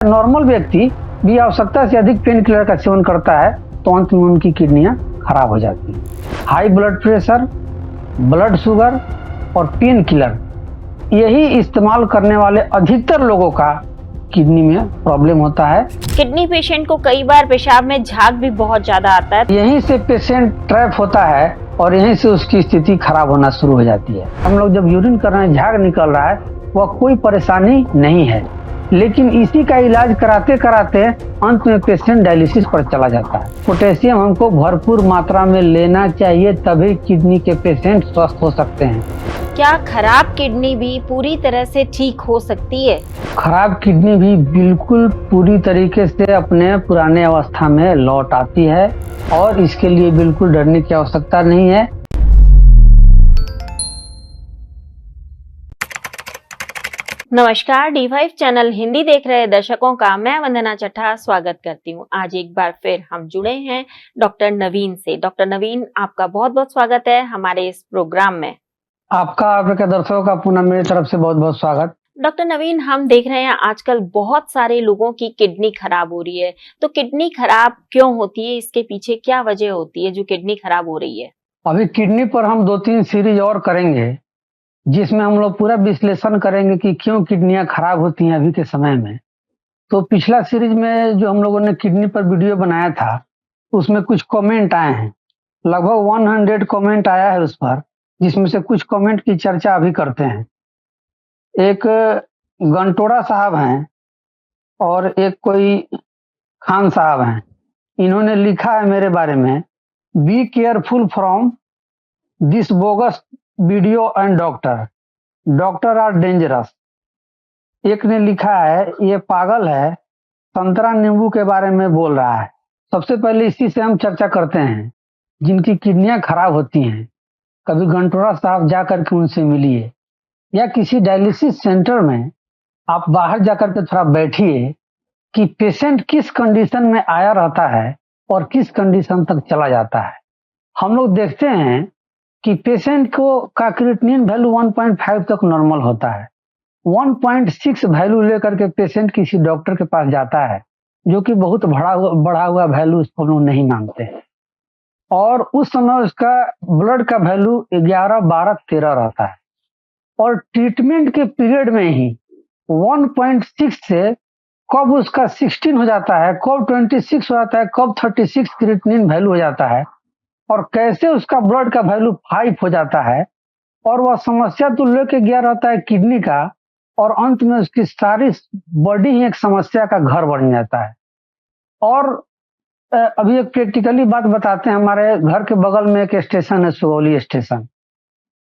Normal व्यक्ति भी आवश्यकता से अधिक पेन किलर का सेवन करता है तो अंत में उनकी किडनियां खराब हो जाती हैं। High blood pressure, blood sugar और पेन किलर, यही इस्तेमाल करने वाले अधिकतर लोगों का किडनी में प्रॉब्लम होता है। किडनी पेशेंट को कई बार पेशाब में झाग भी बहुत ज्यादा आता है। यहीं से पेशेंट ट्रैप होता है और यहीं से उसकी स्थिति खराब होना शुरू हो जाती है। हम लोग जब यूरिन कर रहे हैं, झाग निकल रहा है, वह कोई परेशानी नहीं है, लेकिन इसी का इलाज कराते कराते अंत में पेशेंट डायलिसिस पर चला जाता है। पोटेशियम हमको भरपूर मात्रा में लेना चाहिए, तभी किडनी के पेशेंट स्वस्थ हो सकते हैं। क्या खराब किडनी भी पूरी तरह से ठीक हो सकती है? खराब किडनी भी बिल्कुल पूरी तरीके से अपने पुराने अवस्था में लौट आती है और इसके लिए बिल्कुल डरने की आवश्यकता नहीं है। नमस्कार, D5 चैनल हिंदी देख रहे दर्शकों का मैं वंदना चट्टा स्वागत करती हूँ। आज एक बार फिर हम जुड़े हैं डॉक्टर नवीन से। डॉक्टर नवीन, आपका बहुत बहुत स्वागत है हमारे इस प्रोग्राम में। आपके दर्शकों का पुनः मेरी तरफ से बहुत बहुत स्वागत। डॉक्टर नवीन, हम देख रहे हैं आजकल बहुत सारे लोगों की किडनी खराब हो रही है, तो किडनी खराब क्यों होती है? इसके पीछे क्या वजह होती है जो किडनी खराब हो रही है? अभी किडनी पर हम 2-3 सीरीज और करेंगे, जिसमें हम लोग पूरा विश्लेषण करेंगे कि क्यों किडनियां खराब होती हैं अभी के समय में। तो पिछला सीरीज में जो हम लोगों ने किडनी पर वीडियो बनाया था, उसमें कुछ कमेंट आए हैं, लगभग 100 कमेंट आया है उस पर, जिसमें से कुछ कमेंट की चर्चा अभी करते हैं। एक गंटोड़ा साहब हैं और एक कोई खान साहब हैं। इन्होंने लिखा है मेरे बारे में, be careful from this bogus video and doctor R dangerous. एक ने लिखा है, ये पागल है, संतरा नींबू के बारे में बोल रहा है। सबसे पहले इसी से हम चर्चा करते हैं। जिनकी किडनियां खराब होती हैं, कभी गंटोड़ा साहब जा करके उनसे मिलिए, या किसी डायलिसिस सेंटर में आप बाहर जाकर के थोड़ा बैठिए कि पेशेंट किस कंडीशन में आया रहता है और किस कंडीशन तक चला जाता है। हम लोग देखते हैं कि पेशेंट को का क्रिएटिनिन वैल्यू 1.5 तक नॉर्मल होता है। 1.6 वैल्यू लेकर के पेशेंट किसी डॉक्टर के पास जाता है, जो कि बहुत बढ़ा हुआ वैल्यू इसको लोग नहीं मानते हैं, और उस समय उसका ब्लड का वैल्यू 11, 12, 13 रहता है, और ट्रीटमेंट के पीरियड में ही 1.6 से कब उसका 16 हो जाता है, कब 26 हो जाता है, कब 36 क्रिएटिनिन वैल्यू हो जाता है, और कैसे उसका ब्लड का वैल्यू 5 हो जाता है, और वह समस्या तो लेके गया रहता है किडनी का, और अंत में उसकी सारी बॉडी ही एक समस्या का घर बन जाता है। और अभी एक प्रैक्टिकली बात बताते हैं। हमारे घर के बगल में एक स्टेशन है, सुगौली स्टेशन।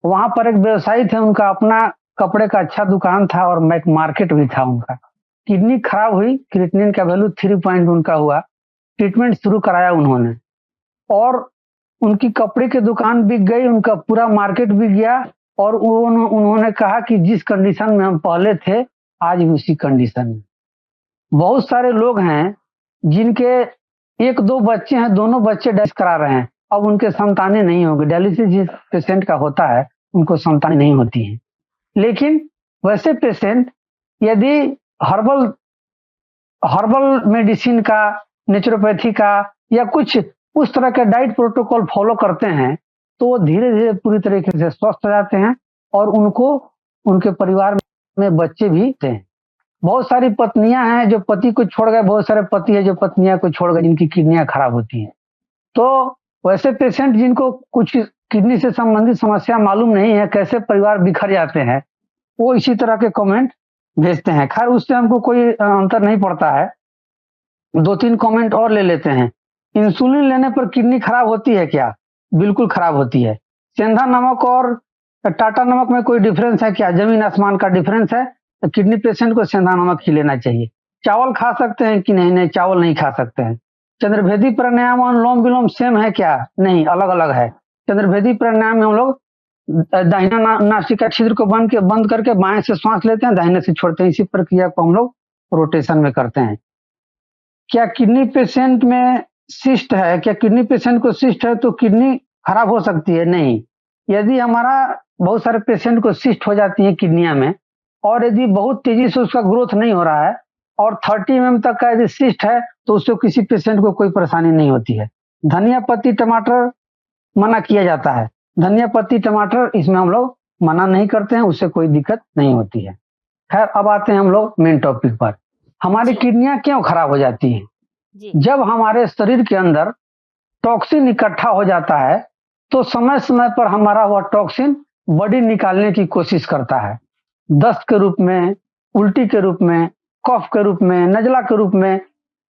वहां पर एक व्यवसायी थे, उनका अपना कपड़े का अच्छा दुकान था और मार्केट भी था उनका। किडनी खराब हुई, क्रिएटिनिन का वैल्यू 3 पॉइंट उनका हुआ। ट्रीटमेंट शुरू कराया उन्होंने, और उनकी कपड़े की दुकान बिक गई, उनका पूरा मार्केट बिक गया, और उन्होंने कहा कि जिस कंडीशन में हम पहले थे, आज भी उसी कंडीशन में। बहुत सारे लोग हैं जिनके 1-2 बच्चे हैं, दोनों बच्चे डायलिसिस करा रहे हैं, अब उनके संतानें नहीं होंगी। डायलिसिस जिस पेशेंट का होता है, उनको संतानें नहीं होती हैं। लेकिन वैसे पेशेंट यदि हर्बल मेडिसिन का, नेचुरोपैथी का, या कुछ उस तरह के डाइट प्रोटोकॉल फॉलो करते हैं, तो वो धीरे धीरे पूरी तरीके से स्वस्थ हो जाते हैं, और उनको उनके परिवार में बच्चे भी थे। बहुत सारी पत्नियां हैं जो पति को छोड़ गए, बहुत सारे पति है जो पत्नियां को छोड़ गए, जिनकी किडनियां खराब होती हैं। तो वैसे पेशेंट जिनको कुछ किडनी से संबंधित समस्या मालूम नहीं है, कैसे परिवार बिखर जाते हैं, वो इसी तरह के कमेंट भेजते हैं। खैर, उससे हमको कोई अंतर नहीं पड़ता है। 2-3 कमेंट और ले लेते हैं। इंसुलिन लेने पर किडनी खराब होती है क्या? बिल्कुल खराब होती है। सेंधा नमक और टाटा नमक में कोई डिफरेंस है क्या? जमीन आसमान का डिफरेंस है। तो किडनी पेशेंट को सेंधा नमक ही लेना चाहिए। चावल खा सकते हैं कि नहीं? नहीं, चावल नहीं खा सकते हैं। चंद्रभेदी प्राणायाम और अनुलोम विलोम सेम है क्या? नहीं, अलग अलग है। चंद्रभेदी प्राणायाम में हम लोग दाहिना नासिका छिद्र को बंद करके बाएं से श्वास लेते हैं, दाहिने से छोड़ते हैं। इसी प्रक्रिया को हम लोग रोटेशन में करते हैं। क्या किडनी पेशेंट में सिस्ट है? क्या किडनी पेशेंट को सिस्ट है तो किडनी खराब हो सकती है? नहीं। यदि हमारा बहुत सारे पेशेंट को सिस्ट हो जाती है किडनियां में, और यदि बहुत तेजी से उसका ग्रोथ नहीं हो रहा है, और 30 mm तक का यदि सिस्ट है तो उससे किसी पेशेंट को कोई परेशानी नहीं होती है। धनिया पत्ती टमाटर मना किया जाता है। धनिया पत्ती टमाटर इसमें हम लोग मना नहीं करते हैं, उससे कोई दिक्कत नहीं होती है। खैर, अब आते हैं हम लोग मेन टॉपिक पर। हमारी जी। किडनियां क्यों खराब हो जाती हैं? जी। जब हमारे शरीर के अंदर टॉक्सिन इकट्ठा हो जाता है तो समय समय पर हमारा वह टॉक्सिन बॉडी निकालने की कोशिश करता है। दस्त के रूप में, उल्टी के रूप में, कफ के रूप में, नजला के रूप में,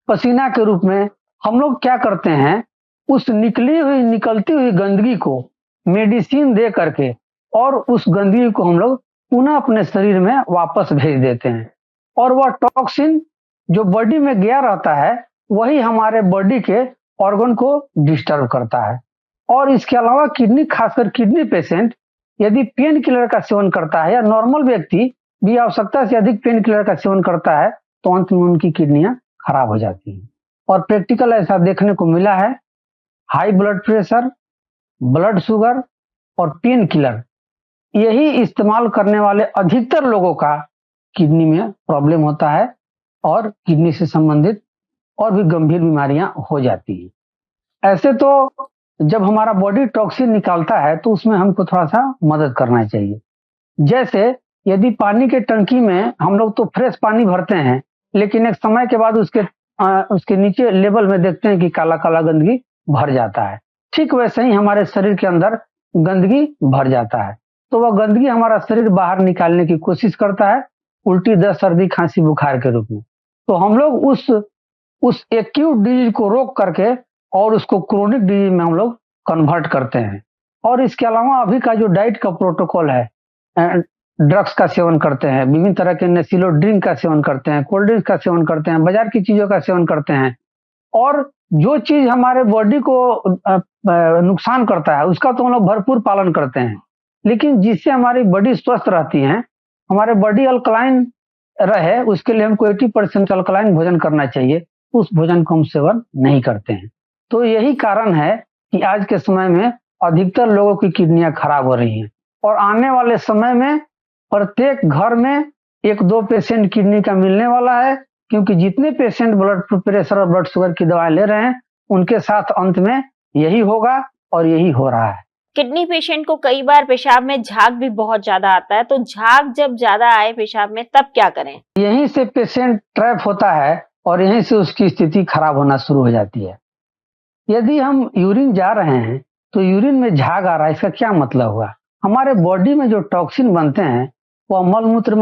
पसीना के रूप में। हम लोग क्या करते हैं, उस निकलती हुई गंदगी को मेडिसिन दे करके और उस गंदगी को हम लोग पुनः अपने शरीर में वापस भेज देते हैं। और वह टॉक्सिन जो बॉडी में गया रहता है वही हमारे बॉडी के ऑर्गन को डिस्टर्ब करता है। और इसके अलावा किडनी, खासकर किडनी पेशेंट यदि पेन किलर का सेवन करता है या नॉर्मल व्यक्ति भी आवश्यकता से अधिक पेन किलर का सेवन करता है तो अंत में उनकी किडनियां खराब हो जाती हैं। और प्रैक्टिकल ऐसा देखने को मिला है। High blood pressure, blood sugar और पेन किलर, यही इस्तेमाल करने वाले अधिकतर लोगों का किडनी में प्रॉब्लम होता है और किडनी से संबंधित और भी गंभीर बीमारियां हो जाती हैं। ऐसे तो जब हमारा बॉडी टॉक्सिन निकालता है तो उसमें हमको थोड़ा सा मदद करना चाहिए। जैसे यदि पानी के टंकी में हम लोग तो फ्रेश पानी भरते हैं, लेकिन एक समय के बाद उसके नीचे लेवल में देखते हैं कि काला काला गंदगी भर जाता है। ठीक वैसे ही हमारे शरीर के अंदर गंदगी भर जाता है, तो वह गंदगी हमारा शरीर बाहर निकालने की कोशिश करता है, उल्टी, दस्त, सर्दी, खांसी, बुखार के रूप में। तो हम लोग उस एक्यूट डिजीज को रोक करके और उसको क्रोनिक डिजीज में हम लोग कन्वर्ट करते हैं। और इसके अलावा अभी का जो डाइट का प्रोटोकॉल है, ड्रग्स का सेवन करते हैं, विभिन्न तरह के नशीलो ड्रिंक का सेवन करते हैं, कोल्ड ड्रिंक का सेवन करते हैं, बाजार की चीजों का सेवन करते हैं, और जो चीज हमारे बॉडी को नुकसान करता है उसका तो हम लोग भरपूर पालन करते हैं। लेकिन जिससे हमारी बॉडी स्वस्थ रहती है, हमारे बॉडी अल्कलाइन रहे, उसके लिए हमको 80% अल्कलाइन भोजन करना चाहिए। उस भोजन को हम सेवन नहीं करते हैं। तो यही कारण है कि आज के समय में अधिकतर लोगों की किडनियां खराब हो रही हैं। और आने वाले समय में प्रत्येक घर में 1-2 पेशेंट किडनी का मिलने वाला है, क्योंकि जितने पेशेंट ब्लड प्रेशर और ब्लड शुगर की दवाएं ले रहे हैं उनके साथ अंत में यही होगा और यही हो रहा है। किडनी पेशेंट को कई बार पेशाब में झाग भी बहुत ज्यादा आता है, तो झाग जब ज्यादा आए पेशाब में तब क्या करें? यहीं से पेशेंट ट्रैप होता है और यहीं से उसकी स्थिति खराब होना शुरू हो जाती है। यदि हम यूरिन जा रहे हैं तो यूरिन में झाग आ रहा है, इसका क्या मतलब हुआ? हमारे बॉडी में जो टॉक्सिन बनते हैं वह मलमूत्र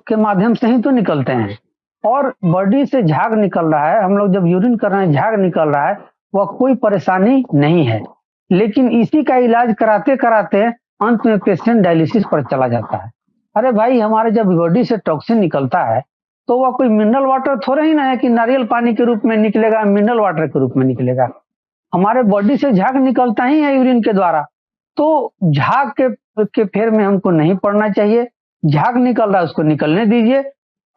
के माध्यम से ही तो निकलते हैं। और बॉडी से झाग निकल रहा है, हम लोग जब यूरिन कर रहे हैं झाग निकल रहा है, वह कोई परेशानी नहीं है। लेकिन इसी का इलाज कराते कराते अंत में पेशेंट डायलिसिस पर चला जाता है। अरे भाई, हमारे जब बॉडी से टॉक्सिन निकलता है तो वह कोई मिनरल वाटर थोड़ा ही ना है कि नारियल पानी के रूप में निकलेगा, मिनरल वाटर के रूप में निकलेगा। हमारे बॉडी से झाग निकलता ही है यूरिन के द्वारा। तो झाग के फेर में हमको नहीं पड़ना चाहिए। झाग निकल रहा है उसको निकलने दीजिए।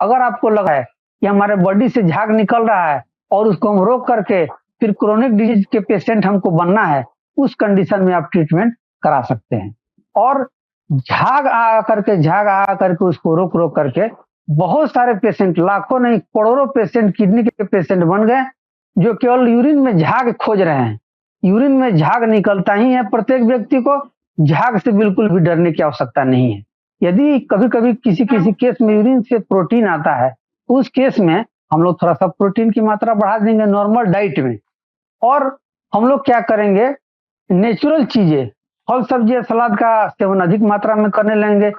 अगर आपको लगा है कि हमारे बॉडी से झाग निकल रहा है और उसको हम रोक करके फिर क्रोनिक डिजीज के पेशेंट हमको बनना है, उस कंडीशन में आप ट्रीटमेंट करा सकते हैं। और झाग आ करके उसको रोक करके बहुत सारे पेशेंट, लाखों नहीं करोड़ों पेशेंट किडनी के पेशेंट बन गए, जो केवल यूरिन में झाग खोज रहे हैं। यूरिन में झाग निकलता ही है, प्रत्येक व्यक्ति को झाग से बिल्कुल भी डरने की आवश्यकता नहीं है। यदि कभी कभी किसी केस में यूरिन से प्रोटीन आता है, तो उस केस में हम लोग थोड़ा सा प्रोटीन की मात्रा बढ़ा देंगे नॉर्मल डाइट में। और हम लोग क्या करेंगे, नेचुरल चीजें, फल सब्जी सलाद का सेवन अधिक मात्रा में करने लगेंगे,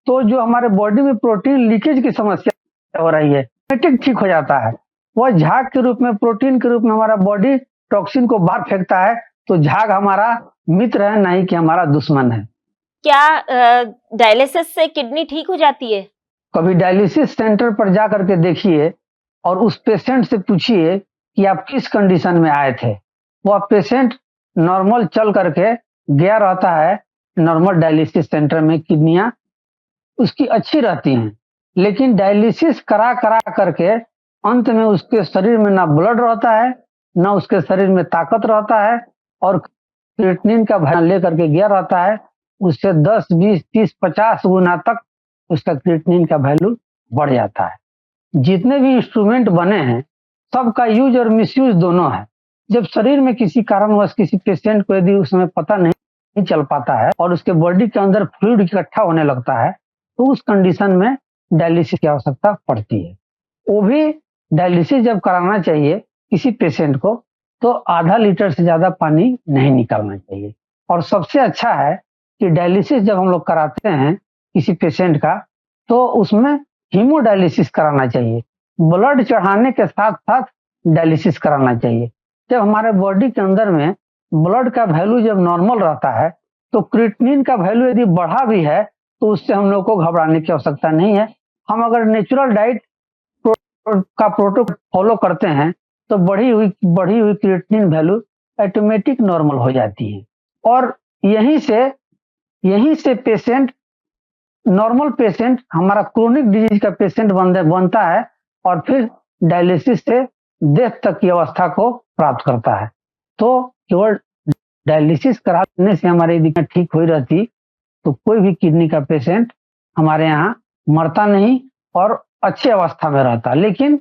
तो जो हमारे बॉडी में प्रोटीन लीकेज की समस्या हो रही है ठीक हो जाता है। वह झाग के रूप में, प्रोटीन के रूप में हमारा बॉडी टॉक्सिन को बाहर फेंकता है। तो झाग हमारा मित्र है, नहीं कि हमारा दुश्मन है। क्या डायलिसिस से किडनी ठीक हो जाती है? कभी डायलिसिस सेंटर पर जा करके देखिए और उस पेशेंट से पूछिए कि आप किस कंडीशन में आए थे। वह पेशेंट नॉर्मल चल करके गया रहता है नॉर्मल डायलिसिस सेंटर में, किडनियां उसकी अच्छी रहती हैं। लेकिन डायलिसिस करा करके अंत में उसके शरीर में ना ब्लड रहता है, ना उसके शरीर में ताकत रहता है, और क्रिएटिनिन का भय लेकर के गया रहता है, उससे 10, 20, 30, 50 गुना तक उसका क्रिएटिनिन का वैल्यू बढ़ जाता है। जितने भी इंस्ट्रूमेंट बने हैं सबका यूज और मिसयूज दोनों है। जब शरीर में किसी कारणवश किसी पेशेंट को यदि उसमें पता नहीं चल पाता है और उसके बॉडी के अंदर फ्लूइड इकट्ठा होने लगता है तो उस कंडीशन में डायलिसिस की आवश्यकता पड़ती है। वो भी डायलिसिस जब कराना चाहिए किसी पेशेंट को तो आधा लीटर से ज्यादा पानी नहीं निकालना चाहिए। और सबसे अच्छा है कि डायलिसिस जब हम लोग कराते हैं किसी पेशेंट का तो उसमें हीमोडायलिसिस कराना चाहिए। ब्लड चढ़ाने के साथ साथ डायलिसिस कराना चाहिए। जब हमारे बॉडी के अंदर में ब्लड का वैल्यू जब नॉर्मल रहता है तो क्रिएटिनिन का वैल्यू यदि बढ़ा भी है तो उससे हम लोग को घबराने की आवश्यकता नहीं है। हम अगर नेचुरल डाइट का प्रोटोकॉल फॉलो करते हैं तो बढ़ी हुई क्रिएटिनिन वैल्यू ऑटोमेटिक नॉर्मल हो जाती है और यहीं से पेशेंट नॉर्मल पेशेंट हमारा क्रोनिक डिजीज का पेशेंट बनता है और फिर डायलिसिस से डेथ तक की अवस्था को प्राप्त करता है। तो केवल डायलिसिस कराने से हमारी यदि ठीक हुई रहती तो कोई भी किडनी का पेशेंट हमारे यहाँ मरता नहीं और अच्छी अवस्था में रहता। लेकिन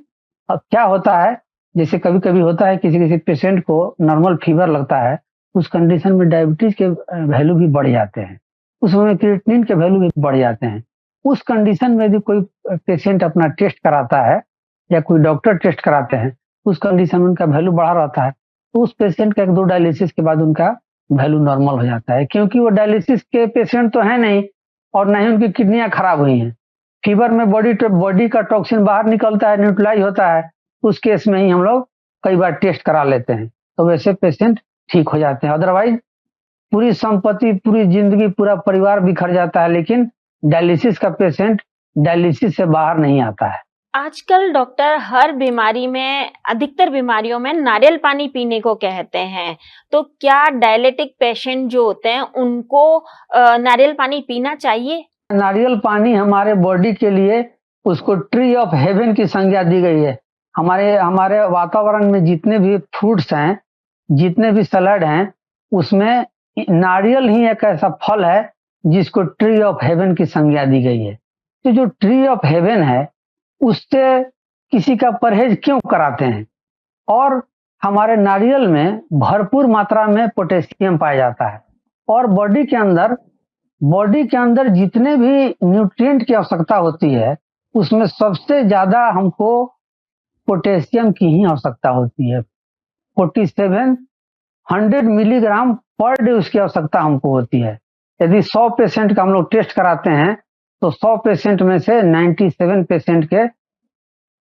अब क्या होता है, जैसे कभी कभी होता है किसी पेशेंट को नॉर्मल फीवर लगता है, उस कंडीशन में डायबिटीज के वैल्यू भी बढ़ जाते हैं, उसमें क्रिएटिनिन के वैल्यू भी बढ़ जाते हैं। उस कंडीशन में यदि कोई पेशेंट अपना टेस्ट कराता है या कोई डॉक्टर टेस्ट कराते हैं, उस कंडीशन में उनका वैल्यू बढ़ा रहता है तो उस पेशेंट का 1-2 डायलिसिस के बाद उनका वैल्यू नॉर्मल हो जाता है, क्योंकि वो डायलिसिस के पेशेंट तो है नहीं और न ही उनकी किडनियां खराब हुई हैं। फीवर में बॉडी का टॉक्सिन बाहर निकलता है, न्यूट्रलाइज होता है, उस केस में ही हम लोग कई बार टेस्ट करा लेते हैं तो वैसे पेशेंट ठीक हो जाते हैं। अदरवाइज पूरी संपत्ति, पूरी जिंदगी, पूरा परिवार बिखर जाता है, लेकिन डायलिसिस का पेशेंट डायलिसिस से बाहर नहीं आता है। आजकल डॉक्टर हर बीमारी में, अधिकतर बीमारियों में नारियल पानी पीने को कहते हैं, तो क्या डायलिटिक पेशेंट जो होते हैं उनको नारियल पानी पीना चाहिए? नारियल पानी हमारे बॉडी के लिए उसको ट्री ऑफ हेवन की संज्ञा दी गई है। हमारे वातावरण में जितने भी फ्रूट्स हैं, जितने भी सलाद हैं, उसमें नारियल ही एक ऐसा फल है जिसको ट्री ऑफ हेवन की संज्ञा दी गई है। तो जो ट्री ऑफ हेवन है उससे किसी का परहेज क्यों कराते हैं? और हमारे नारियल में भरपूर मात्रा में पोटेशियम पाया जाता है और बॉडी के अंदर जितने भी न्यूट्रिएंट की आवश्यकता होती है उसमें सबसे ज्यादा हमको पोटेशियम की ही आवश्यकता होती है। 4700 मिलीग्राम पर डे उसकी आवश्यकता हमको होती है। यदि 100 पेशेंट का हम लोग टेस्ट कराते हैं तो 100 पेशेंट में से 97 पेशेंट के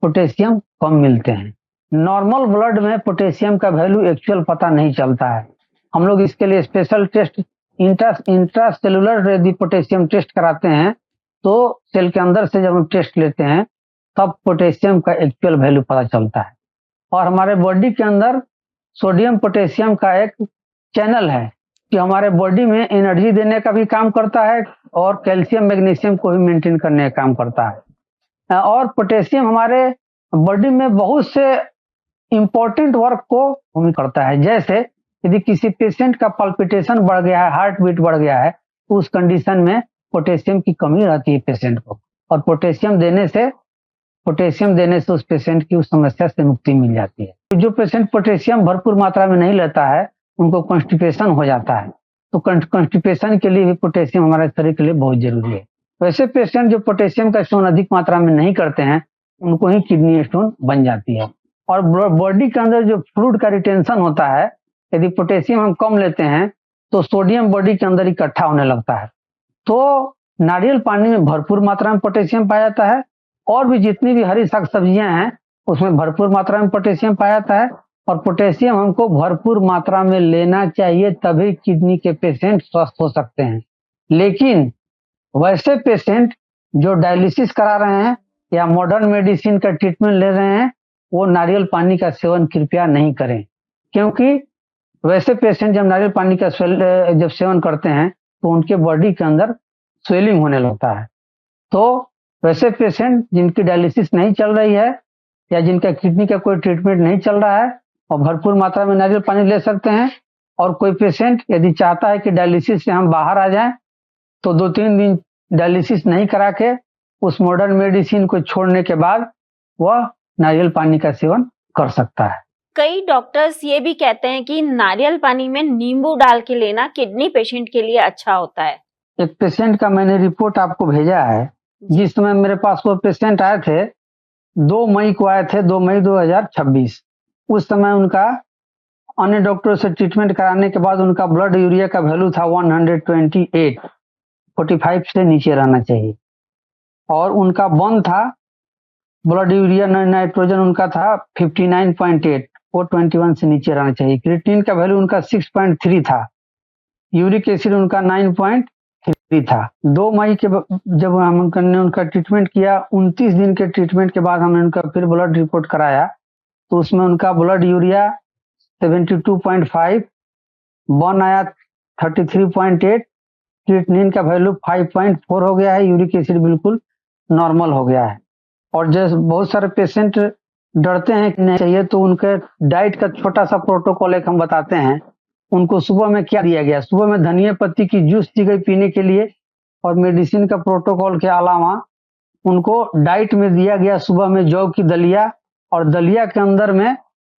पोटेशियम कम मिलते हैं। नॉर्मल ब्लड में पोटेशियम का वैल्यू एक्चुअल पता नहीं चलता है। हम लोग इसके लिए स्पेशल टेस्ट इंट्रासेलुलर यदि पोटेशियम टेस्ट कराते हैं तो सेल के अंदर से जब हम टेस्ट लेते हैं तब पोटेशियम का एक्चुअल वैल्यू पता चलता है। और हमारे बॉडी के अंदर सोडियम पोटेशियम का एक चैनल है कि हमारे बॉडी में एनर्जी देने का भी काम करता है और कैल्शियम मैग्नीशियम को भी मेंटेन करने का काम करता है। और पोटेशियम हमारे बॉडी में बहुत से इंपॉर्टेंट वर्क को करता है। जैसे यदि किसी पेशेंट का पल्पिटेशन बढ़ गया है, हार्ट बीट बढ़ गया है, तो उस कंडीशन में पोटेशियम की कमी रहती है पेशेंट को, और पोटेशियम देने से उस पेशेंट की उस समस्या से मुक्ति मिल जाती है। जो पेशेंट पोटेशियम भरपूर मात्रा में नहीं लेता है उनको कॉन्स्टिपेशन हो जाता है, तो कॉन्स्टिपेशन के लिए भी पोटेशियम हमारे शरीर के लिए बहुत जरूरी है। वैसे पेशेंट जो पोटेशियम का स्टोन अधिक मात्रा में नहीं करते हैं उनको ही किडनी स्टोन बन जाती है। और बॉडी के अंदर जो फ्लूइड का रिटेंशन होता है, यदि पोटेशियम हम कम लेते हैं तो सोडियम बॉडी के अंदर इकट्ठा होने लगता है। तो नारियल पानी में भरपूर मात्रा में पोटेशियम पाया जाता है और भी जितनी भी हरी साग सब्जियां हैं उसमें भरपूर मात्रा में पोटेशियम पाया जाता है। और पोटेशियम हमको भरपूर मात्रा में लेना चाहिए, तभी किडनी के पेशेंट स्वस्थ हो सकते हैं। लेकिन वैसे पेशेंट जो डायलिसिस करा रहे हैं या मॉडर्न मेडिसिन का ट्रीटमेंट ले रहे हैं वो नारियल पानी का सेवन कृपया नहीं करें, क्योंकि वैसे पेशेंट जब नारियल पानी का जब सेवन करते हैं तो उनके बॉडी के अंदर स्वेलिंग होने लगता है। तो वैसे पेशेंट जिनकी डायलिसिस नहीं चल रही है या जिनका किडनी का कोई ट्रीटमेंट नहीं चल रहा है और भरपूर मात्रा में नारियल पानी ले सकते हैं। और कोई पेशेंट यदि चाहता है कि डायलिसिस से हम बाहर आ जाएं तो 2-3 दिन डायलिसिस नहीं करा के उस मॉडर्न मेडिसिन को छोड़ने के बाद वह नारियल पानी का सेवन कर सकता है। कई डॉक्टर्स ये भी कहते हैं कि नारियल पानी में नींबू डाल के लेना किडनी पेशेंट के लिए अच्छा होता है। एक पेशेंट का मैंने रिपोर्ट आपको भेजा है। जिस समय मेरे पास वो पेशेंट आए थे, 2 मई को आए थे, 2 मई 2026। उस समय उनका अन्य डॉक्टरों से ट्रीटमेंट कराने के बाद उनका ब्लड यूरिया का वैल्यू था 128, 45 से नीचे रहना चाहिए, और उनका बर्न था ब्लड यूरिया नाइट्रोजन उनका था 59.8, वो 21 से नीचे रहना चाहिए। क्रिएटिनिन का वैल्यू उनका 6.3 था, यूरिक एसिड उनका 9.3 था। 2 मई के जब हमने उनका ट्रीटमेंट किया, 29 दिन के ट्रीटमेंट के बाद हमने उनका फिर ब्लड रिपोर्ट कराया, तो उसमें उनका ब्लड यूरिया 72.5, बर्न आया 33.8, क्रिएटिनिन का वैल्यू 5.4 हो गया है, यूरिक एसिड बिल्कुल नॉर्मल हो गया है। और जैसे बहुत सारे पेशेंट डरते हैं कि नहीं चाहिए, तो उनके डाइट का छोटा सा प्रोटोकॉल एक हम बताते हैं। उनको सुबह में क्या दिया गया, सुबह में धनिया पत्ती की जूस दी गई पीने के लिए, और मेडिसिन का प्रोटोकॉल के अलावा उनको डाइट में दिया गया सुबह में जौ की दलिया, और दलिया के अंदर में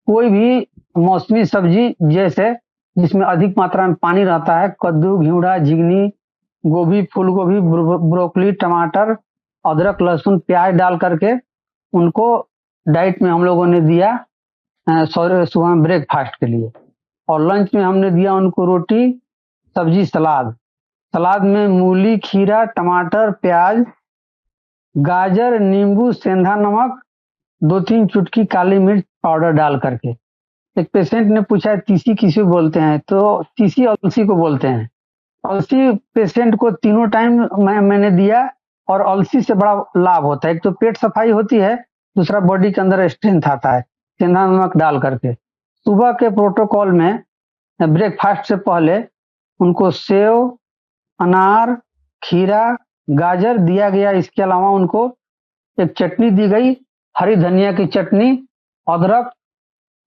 कोई भी मौसमी सब्जी जैसे जिसमें अधिक मात्रा में पानी रहता है, कद्दू, घिउड़ा, झिंगनी, गोभी, फूल गोभी, ब्रोकली, टमाटर, अदरक, लहसुन, प्याज डाल करके उनको डाइट में हम लोगों ने दिया सुबह में ब्रेकफास्ट के लिए। और लंच में हमने दिया उनको रोटी, सब्जी, सलाद। सलाद में मूली, खीरा, टमाटर, प्याज, गाजर, नींबू, सेंधा नमक, 2-3 चुटकी काली मिर्च पाउडर डाल करके। एक पेशेंट ने पूछा तीसी किसे बोलते हैं, तो तीसी अलसी को बोलते हैं। अलसी पेशेंट को तीनों टाइम मैंने दिया, और अलसी से बड़ा लाभ होता है। एक तो पेट सफाई होती है, दूसरा बॉडी के अंदर स्ट्रेंथ आता है सेंधा नमक डाल करके। सुबह के प्रोटोकॉल में ब्रेकफास्ट से पहले उनको सेव, अनार, खीरा, गाजर दिया गया। इसके अलावा उनको एक चटनी दी गई, हरी धनिया की चटनी, अदरक,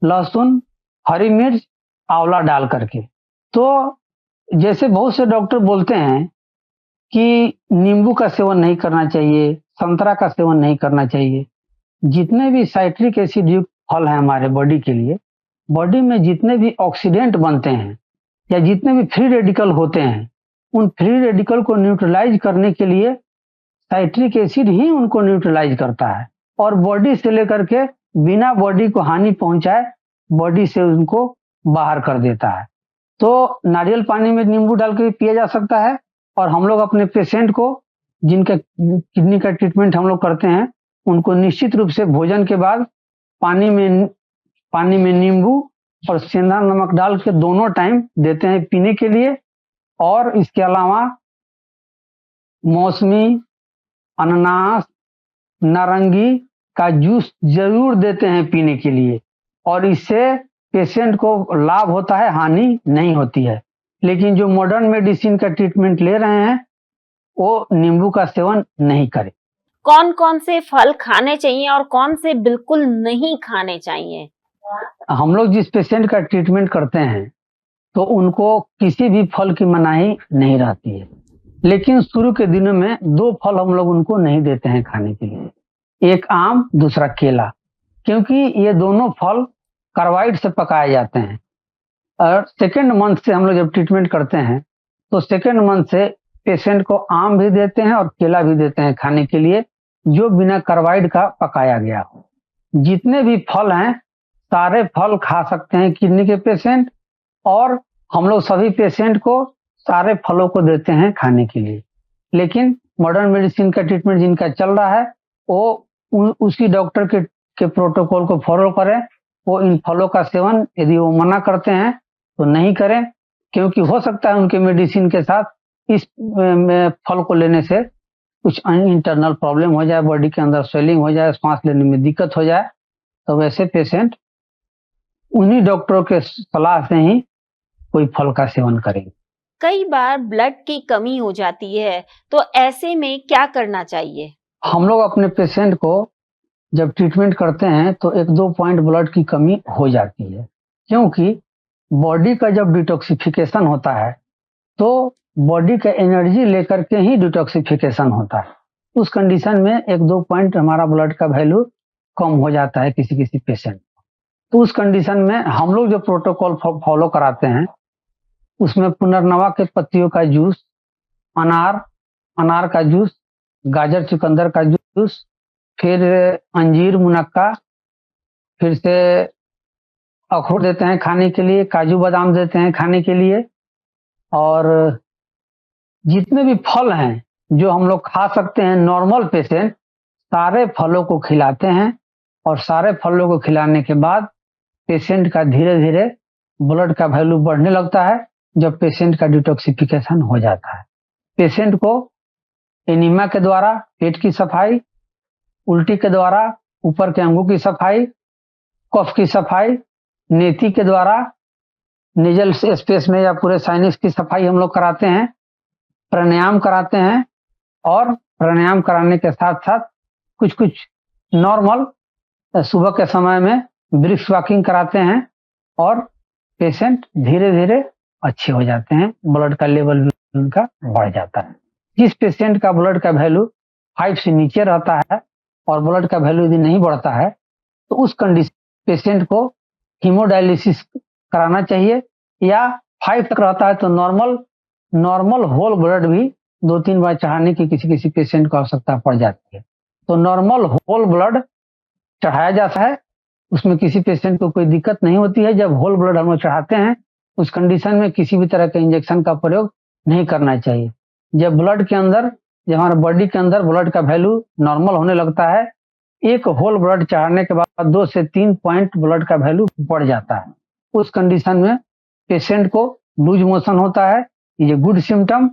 लहसुन, हरी मिर्च, आंवला डाल करके। तो जैसे बहुत से डॉक्टर बोलते हैं कि नींबू का सेवन नहीं करना चाहिए, संतरा का सेवन नहीं करना चाहिए। जितने भी साइट्रिक एसिड युक्त फल है हमारे बॉडी के लिए, बॉडी में जितने भी ऑक्सीडेंट बनते हैं या जितने भी फ्री रेडिकल होते हैं, उन फ्री रेडिकल को न्यूट्रलाइज करने के लिए साइट्रिक एसिड ही उनको न्यूट्रलाइज करता है, और बॉडी से लेकर के बिना बॉडी को हानि पहुंचाए बॉडी से उनको बाहर कर देता है। तो नारियल पानी में नींबू डाल के पिया जा सकता है। और हम लोग अपने पेशेंट को जिनका किडनी का ट्रीटमेंट हम लोग करते हैं, उनको निश्चित रूप से भोजन के बाद पानी में नींबू और सेंधा नमक डाल के दोनों टाइम देते हैं पीने के लिए। और इसके अलावा मौसमी, अनानास, नारंगी का जूस जरूर देते हैं पीने के लिए, और इससे पेशेंट को लाभ होता है, हानि नहीं होती है। लेकिन जो मॉडर्न मेडिसिन का ट्रीटमेंट ले रहे हैं, वो नींबू का सेवन नहीं करें। कौन कौन से फल खाने चाहिए और कौन से बिल्कुल नहीं खाने चाहिए? हम लोग जिस पेशेंट का ट्रीटमेंट करते हैं, तो उनको किसी भी फल की मनाही नहीं रहती है। लेकिन शुरू के दिनों में 2 फल हम लोग उनको नहीं देते हैं खाने के लिए, एक आम, दूसरा केला, क्योंकि ये दोनों फल कार्बाइड से पकाए जाते हैं। और सेकेंड मंथ से हम लोग जब ट्रीटमेंट करते हैं, तो सेकेंड मंथ से पेशेंट को आम भी देते हैं और केला भी देते हैं खाने के लिए, जो बिना कार्बाइड का पकाया गया हो। जितने भी फल हैं, सारे फल खा सकते हैं किडनी के पेशेंट, और हम लोग सभी पेशेंट को सारे फलों को देते हैं खाने के लिए। लेकिन मॉडर्न मेडिसिन का ट्रीटमेंट जिनका चल रहा है, वो उसी डॉक्टर के प्रोटोकॉल को फॉलो करें। वो इन फलों का सेवन यदि वो मना करते हैं तो नहीं करें, क्योंकि हो सकता है उनके मेडिसिन के साथ इस फल को लेने से कुछ इंटरनल प्रॉब्लम हो जाए, बॉडी के अंदर स्वेलिंग हो जाए, सांस लेने में दिक्कत हो जाए। तो वैसे पेशेंट उन्हीं डॉक्टरों के सलाह से ही कोई फल का सेवन करेंगे। कई बार ब्लड की कमी हो जाती है, तो ऐसे में क्या करना चाहिए? हम लोग अपने पेशेंट को जब ट्रीटमेंट करते हैं, तो 1-2 पॉइंट ब्लड की कमी हो जाती है, क्योंकि बॉडी का जब डिटॉक्सिफिकेशन होता है, तो बॉडी का एनर्जी लेकर के ही डिटॉक्सिफिकेशन होता है। उस कंडीशन में 1-2 पॉइंट हमारा ब्लड का वैल्यू कम हो जाता है किसी किसी पेशेंट। तो उस कंडीशन में हम लोग जो प्रोटोकॉल फॉलो कराते हैं उसमें पुनर्नवा के पत्तियों का जूस, अनार का जूस, गाजर चुकंदर का जूस, फिर अंजीर मुनक्का, फिर से अखरोट देते हैं खाने के लिए, काजू बादाम देते हैं खाने के लिए, और जितने भी फल हैं जो हम लोग खा सकते हैं नॉर्मल पेशेंट, सारे फलों को खिलाते हैं। और सारे फलों को खिलाने के बाद पेशेंट का धीरे धीरे ब्लड का वैल्यू बढ़ने लगता है जब पेशेंट का डिटॉक्सिफिकेशन हो जाता है। पेशेंट को एनीमिया के द्वारा पेट की सफाई, उल्टी के द्वारा ऊपर के अंगों की सफाई, कफ की सफाई, नेती के द्वारा नेजल स्पेस में या पूरे साइनस की सफाई हम लोग कराते हैं, प्राणायाम कराते हैं, और प्राणायाम कराने के साथ साथ कुछ कुछ नॉर्मल सुबह के समय में ब्रिस्क वॉकिंग कराते हैं, और पेशेंट धीरे धीरे अच्छे हो जाते हैं, ब्लड का लेवल भी उनका बढ़ जाता है। जिस पेशेंट का ब्लड का वैल्यू 5 से नीचे रहता है और ब्लड का वैल्यू यदि नहीं बढ़ता है तो उस कंडीशन पेशेंट को हीमोडायलिसिस कराना चाहिए, या 5 तक रहता है तो नॉर्मल होल ब्लड भी 2-3 बार चढ़ाने की किसी किसी पेशेंट को आवश्यकता पड़ जाती है। तो नॉर्मल होल ब्लड चढ़ाया जाता है, उसमें किसी पेशेंट को कोई दिक्कत नहीं होती है। जब होल ब्लड हम लोग चढ़ाते हैं उस कंडीशन में किसी भी तरह के इंजेक्शन का प्रयोग नहीं करना चाहिए। जब हमारे बॉडी के अंदर ब्लड का वैल्यू नॉर्मल होने लगता है, एक होल ब्लड चढ़ाने के बाद 2 से 3 पॉइंट ब्लड का वैल्यू बढ़ जाता है। उस कंडीशन में पेशेंट को लूज मोशन होता है, ये गुड सिम्टम।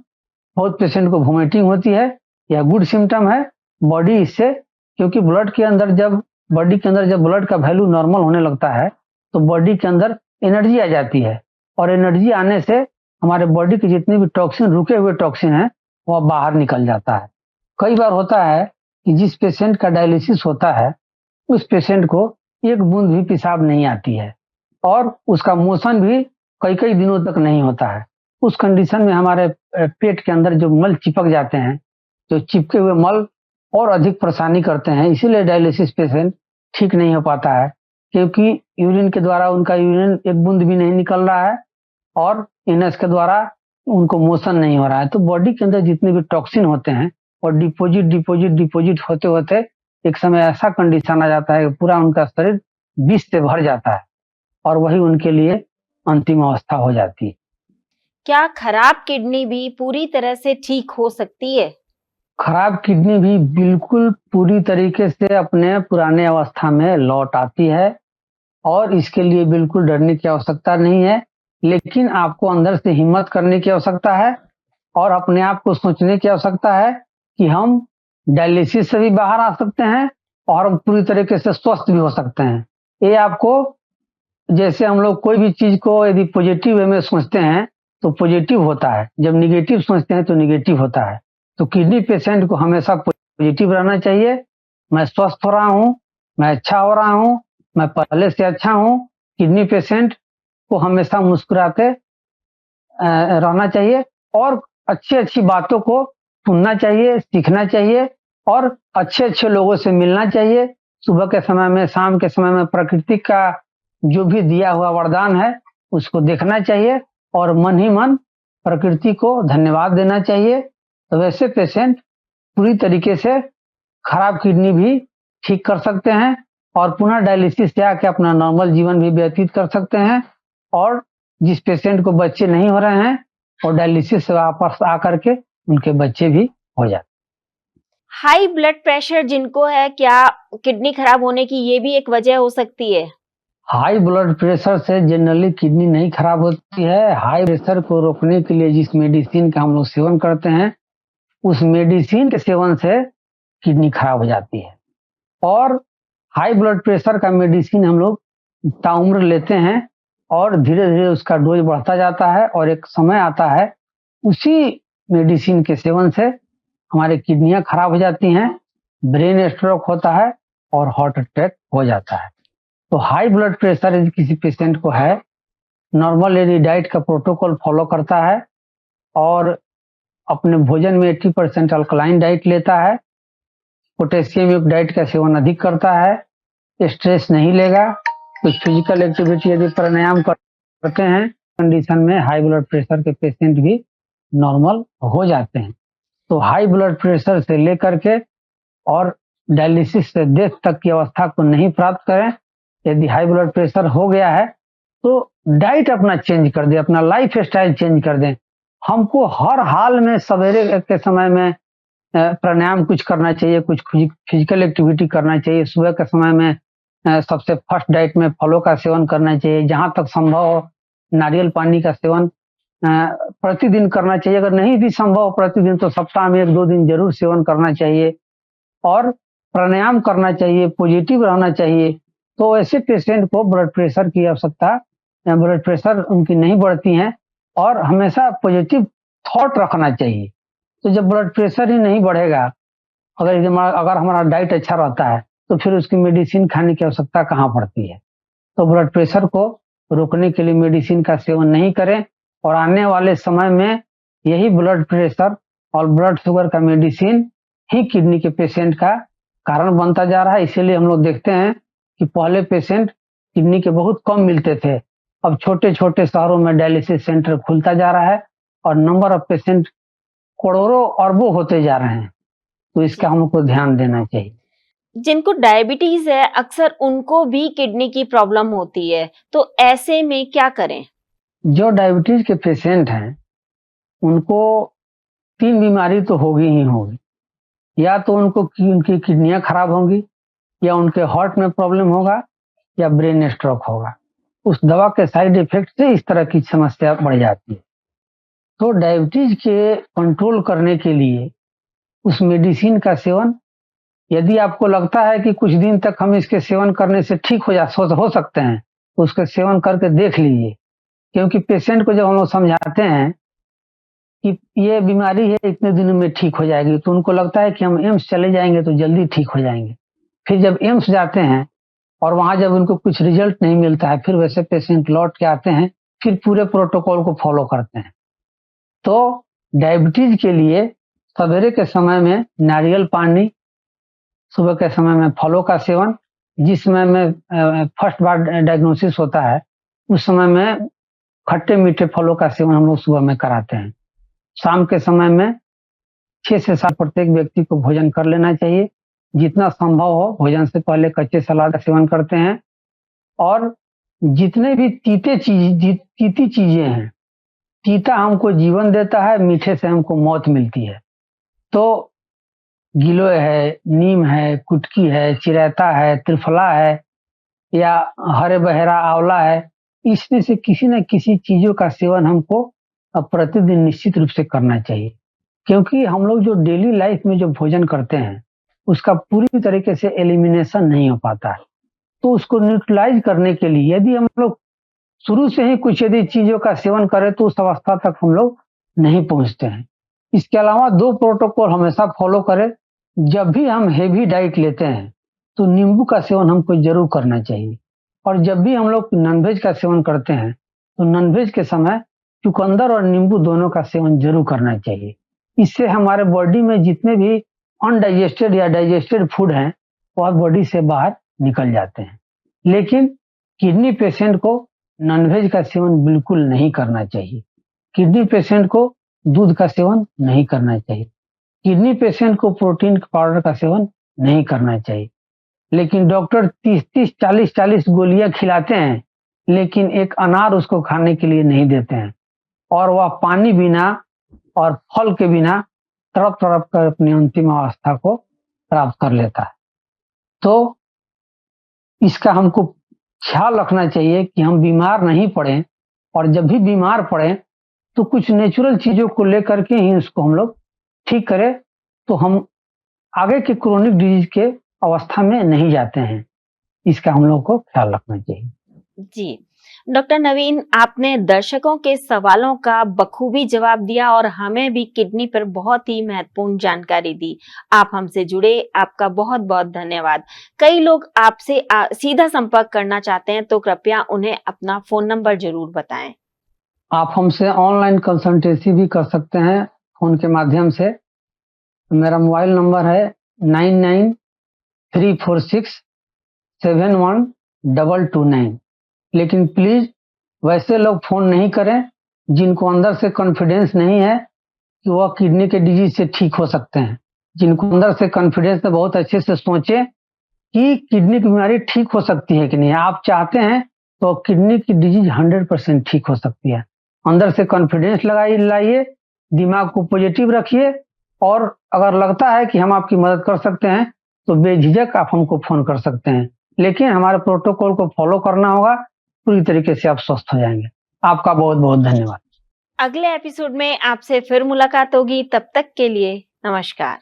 बहुत पेशेंट को वोमिटिंग होती है, यह गुड सिम्टम है। बॉडी इससे, क्योंकि बॉडी के अंदर जब ब्लड का वैल्यू नॉर्मल होने लगता है तो बॉडी के अंदर एनर्जी आ जाती है, और एनर्जी आने से हमारे बॉडी की जितनी भी टॉक्सिन, रुके हुए टॉक्सिन है, वह बाहर निकल जाता है। कई बार होता है कि जिस पेशेंट का डायलिसिस होता है उस पेशेंट को एक बूंद भी पेशाब नहीं आती है, और उसका मोशन भी कई दिनों तक नहीं होता है। उस कंडीशन में हमारे पेट के अंदर जो मल चिपक जाते हैं, जो चिपके हुए मल और अधिक परेशानी करते हैं, इसीलिए डायलिसिस पेशेंट ठीक नहीं हो पाता है, क्योंकि यूरिन के द्वारा उनका यूरिन एक बूंद भी नहीं निकल रहा है, और इनस के द्वारा उनको मोशन नहीं हो रहा है। तो बॉडी के अंदर जितने भी टॉक्सिन होते हैं और डिपोजिट होते होते एक समय ऐसा कंडीशन आ जाता है कि पूरा उनका शरीर विष से भर जाता है, और वही उनके लिए अंतिम अवस्था हो जाती है। क्या खराब किडनी भी पूरी तरह से ठीक हो सकती है? खराब किडनी भी बिल्कुल पूरी तरीके से अपने पुराने अवस्था में लौट आती है, और इसके लिए बिल्कुल डरने की आवश्यकता नहीं है। लेकिन आपको अंदर से हिम्मत करने की आवश्यकता है, और अपने आप को सोचने की आवश्यकता है कि हम डायलिसिस से भी बाहर आ सकते हैं और हम पूरी तरीके से स्वस्थ भी हो सकते हैं। ये आपको, जैसे हम लोग कोई भी चीज को यदि पॉजिटिव वे में सोचते हैं तो पॉजिटिव होता है, जब निगेटिव सोचते हैं तो निगेटिव होता है। तो किडनी पेशेंट को हमेशा पॉजिटिव रहना चाहिए। मैं स्वस्थ हो रहा हूँ, मैं अच्छा हो रहा हूँ, मैं पहले से अच्छा हूँ। किडनी पेशेंट को हमेशा मुस्कुराते रहना चाहिए, और अच्छी बातों को सुनना चाहिए, सीखना चाहिए, और अच्छे लोगों से मिलना चाहिए। सुबह के समय में, शाम के समय में प्रकृति का जो भी दिया हुआ वरदान है उसको देखना चाहिए, और मन ही मन प्रकृति को धन्यवाद देना चाहिए। तो वैसे पेशेंट पूरी तरीके से खराब किडनी भी ठीक कर सकते हैं, और पुनः डायलिसिस से आके अपना नॉर्मल जीवन भी व्यतीत कर सकते हैं। और जिस पेशेंट को बच्चे नहीं हो रहे हैं और डायलिसिस से वापस आकर के उनके बच्चे भी हो जाते हैं। हाई ब्लड प्रेशर जिनको है, क्या किडनी खराब होने की ये भी एक वजह हो सकती है? हाई ब्लड प्रेशर से जनरली किडनी नहीं खराब होती है। हाई प्रेशर को रोकने के लिए जिस मेडिसिन का हम लोग सेवन करते हैं, उस मेडिसिन के सेवन से किडनी खराब हो जाती है। और हाई ब्लड प्रेशर का मेडिसिन हम लोग ताउम्र लेते हैं, और धीरे धीरे उसका डोज बढ़ता जाता है, और एक समय आता है उसी मेडिसिन के सेवन से हमारी किडनियां खराब हो जाती हैं, ब्रेन स्ट्रोक होता है, और हार्ट अटैक हो जाता है। तो हाई ब्लड प्रेशर यदि किसी पेशेंट को है, नॉर्मल यदि डाइट का प्रोटोकॉल फॉलो करता है, और अपने भोजन में 80% अल्कलाइन डाइट लेता है, पोटेशियम युक्त डाइट का सेवन अधिक करता है, स्ट्रेस नहीं लेगा। कुछ फिजिकल एक्टिविटी यदि प्राणायाम करते हैं, कंडीशन में हाई ब्लड प्रेशर के पेशेंट भी नॉर्मल हो जाते हैं। तो हाई ब्लड प्रेशर से लेकर के और डायलिसिस से डेथ तक की अवस्था को नहीं प्राप्त करें। यदि हाई ब्लड प्रेशर हो गया है तो डाइट अपना चेंज कर दें, अपना लाइफ स्टाइल चेंज कर दें। हमको हर हाल में सवेरे के समय में प्राणायाम कुछ करना चाहिए, कुछ फिजिकल एक्टिविटी करना चाहिए। सुबह के समय में सबसे फर्स्ट डाइट में फलों का सेवन करना चाहिए। जहाँ तक संभव हो नारियल पानी का सेवन प्रतिदिन करना चाहिए। अगर नहीं भी संभव हो प्रतिदिन तो सप्ताह में 1-2 दिन जरूर सेवन करना चाहिए और प्राणायाम करना चाहिए, पॉजिटिव रहना चाहिए। तो ऐसे पेशेंट को ब्लड प्रेशर की आवश्यकता, ब्लड प्रेशर उनकी नहीं बढ़ती है और हमेशा पॉजिटिव थॉट रखना चाहिए। तो जब ब्लड प्रेशर ही नहीं बढ़ेगा, अगर हमारा डाइट अच्छा रहता है तो फिर उसकी मेडिसिन खाने की आवश्यकता कहाँ पड़ती है। तो ब्लड प्रेशर को रोकने के लिए मेडिसिन का सेवन नहीं करें और आने वाले समय में यही ब्लड प्रेशर और ब्लड शुगर का मेडिसिन ही किडनी के पेशेंट का कारण बनता जा रहा है। इसीलिए हम लोग देखते हैं कि पहले पेशेंट किडनी के बहुत कम मिलते थे, अब छोटे छोटे शहरों में डायलिसिस सेंटर खुलता जा रहा है और नंबर ऑफ पेशेंट करोड़ों अरबों होते जा रहे हैं। तो इसका हमको ध्यान देना चाहिए। जिनको डायबिटीज है अक्सर उनको भी किडनी की प्रॉब्लम होती है, तो ऐसे में क्या करें? जो डायबिटीज के पेशेंट हैं उनको 3 बीमारी तो होगी ही होगी। या तो उनकी किडनियां खराब होंगी, या उनके हार्ट में प्रॉब्लम होगा, या ब्रेन स्ट्रोक होगा। उस दवा के साइड इफेक्ट से इस तरह की समस्या बढ़ जाती है। तो डायबिटीज के कंट्रोल करने के लिए उस मेडिसिन का सेवन, यदि आपको लगता है कि कुछ दिन तक हम इसके सेवन करने से ठीक हो सकते हैं तो उसके सेवन करके देख लीजिए। क्योंकि पेशेंट को जब हम लोग समझाते हैं कि ये बीमारी है इतने दिनों में ठीक हो जाएगी, तो उनको लगता है कि हम एम्स चले जाएंगे तो जल्दी ठीक हो जाएंगे। फिर जब एम्स जाते हैं और वहां जब उनको कुछ रिजल्ट नहीं मिलता है, फिर वैसे पेशेंट लौट के आते हैं, फिर पूरे प्रोटोकॉल को फॉलो करते हैं। तो डायबिटीज के लिए सवेरे के समय में नारियल पानी, सुबह के समय में फलों का सेवन, जिस समय में फर्स्ट बार डायग्नोसिस होता है उस समय में खट्टे मीठे फलों का सेवन हम लोग सुबह में कराते हैं। शाम के समय में 6 से 7 प्रत्येक व्यक्ति को भोजन कर लेना चाहिए। जितना संभव हो भोजन से पहले कच्चे सलाद का सेवन करते हैं। और जितने भी तीती चीजें हैं, तीता हमको जीवन देता है, मीठे से हमको मौत मिलती है। तो गिलोय है, नीम है, कुटकी है, चिरैता है, त्रिफला है, या हरे बहेरा आंवला है, इसमें से किसी न किसी चीजों का सेवन हमको प्रतिदिन निश्चित रूप से करना चाहिए। क्योंकि हम लोग जो डेली लाइफ में जो भोजन करते हैं उसका पूरी तरीके से एलिमिनेशन नहीं हो पाता है। तो उसको न्यूट्रलाइज करने के लिए यदि हम लोग शुरू से ही कुछ यदि चीजों का सेवन करें तो उस अवस्था तक हम लोग नहीं पहुंचते हैं। इसके अलावा 2 प्रोटोकॉल हमेशा फॉलो करें। जब भी हम हेवी डाइट लेते हैं तो नींबू का सेवन हमको जरूर करना चाहिए। और जब भी हम लोग नॉनवेज का सेवन करते हैं तो नॉनवेज के समय चुकंदर और नींबू दोनों का सेवन जरूर करना चाहिए। इससे हमारे बॉडी में जितने भी अनडाइजेस्टेड या डाइजेस्टेड फूड हैं वह बॉडी से बाहर निकल जाते हैं। लेकिन किडनी पेशेंट को नॉनवेज का सेवन बिल्कुल नहीं करना चाहिए। किडनी पेशेंट को दूध का सेवन नहीं करना चाहिए। किडनी पेशेंट को प्रोटीन पाउडर का सेवन नहीं करना चाहिए। लेकिन डॉक्टर 30-30, 40-40 गोलियां खिलाते हैं, लेकिन एक अनार उसको खाने के लिए नहीं देते हैं और वह पानी बिना और फल के बिना तड़प तड़प कर अपनी अंतिम अवस्था को प्राप्त कर लेता है। तो इसका हमको ख्याल रखना चाहिए कि हम बीमार नहीं पड़े, और जब भी बीमार पड़े तो कुछ नेचुरल चीजों को लेकर के ही उसको हम लोग ठीक करें, तो हम आगे के क्रोनिक डिजीज के अवस्था में नहीं जाते हैं। इसका हम लोग को ख्याल रखना चाहिए। जी, डॉक्टर नवीन, आपने दर्शकों के सवालों का बखूबी जवाब दिया और हमें भी किडनी पर बहुत ही महत्वपूर्ण जानकारी दी। आप हमसे जुड़े, आपका बहुत बहुत धन्यवाद। कई लोग आपसे सीधा संपर्क करना चाहते हैं, तो कृपया उन्हें अपना फोन नंबर जरूर बताएं। आप हमसे ऑनलाइन कंसल्टेंसी भी कर सकते हैं फोन के माध्यम से। मेरा मोबाइल नंबर है 993461 7129। लेकिन प्लीज वैसे लोग फोन नहीं करें जिनको अंदर से कॉन्फिडेंस नहीं है कि वह किडनी के डिजीज से ठीक हो सकते हैं। जिनको अंदर से कॉन्फिडेंस है बहुत अच्छे से सोचें कि किडनी की बीमारी ठीक हो सकती है कि नहीं। आप चाहते हैं तो किडनी की डिजीज 100% ठीक हो सकती है। अंदर से कॉन्फिडेंस लाइए, दिमाग को पॉजिटिव रखिए, और अगर लगता है कि हम आपकी मदद कर सकते हैं तो बेझिझक आप हमको फोन कर सकते हैं। लेकिन हमारे प्रोटोकॉल को फॉलो करना होगा, पूरी तरीके से आप स्वस्थ हो जाएंगे। आपका बहुत बहुत धन्यवाद। अगले एपिसोड में आपसे फिर मुलाकात होगी, तब तक के लिए नमस्कार।